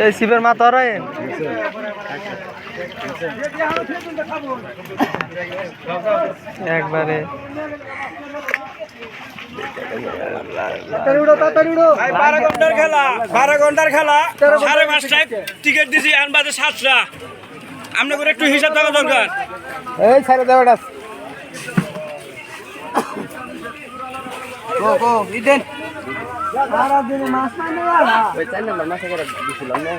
এই শিবের মাথা রে একবারে 12 ঘন্টার খেলা 5:30টায় টিকিট দিছি আন বাজে 7টা আমরা করে একটু হিসাব থাকা দরকার এই ছাড়ে দাও এটা গো ইদেন সারা দিন মাছ মানে আলা ওই 4 নাম্বার মাছ করে দিছিলাম না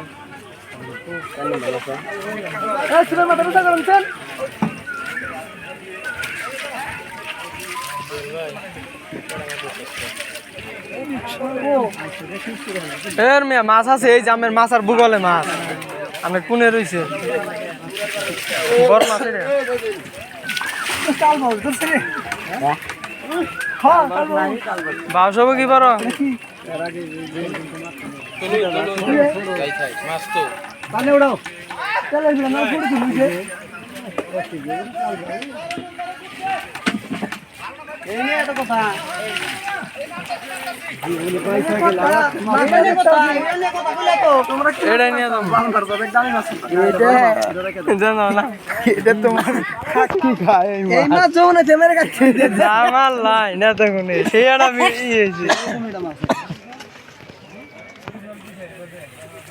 4 নাম্বার মাছ এই শিবের মাথা রুটা করুন চল এর মিয়া মাছ আছে এই জামের মাছ আর বুগলে মাছ আমি কোনে রইছে বড় মাছ রে কাল বল ধরছে রে হ্যাঁ কাল বল বাউস হবে কি বড় মাছ তো পানি উড়াও চলে গেল না ফুড়ি দিছে এই নিয়ে এত কথা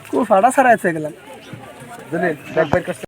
খুব ফাটা ছাড়া গেলাম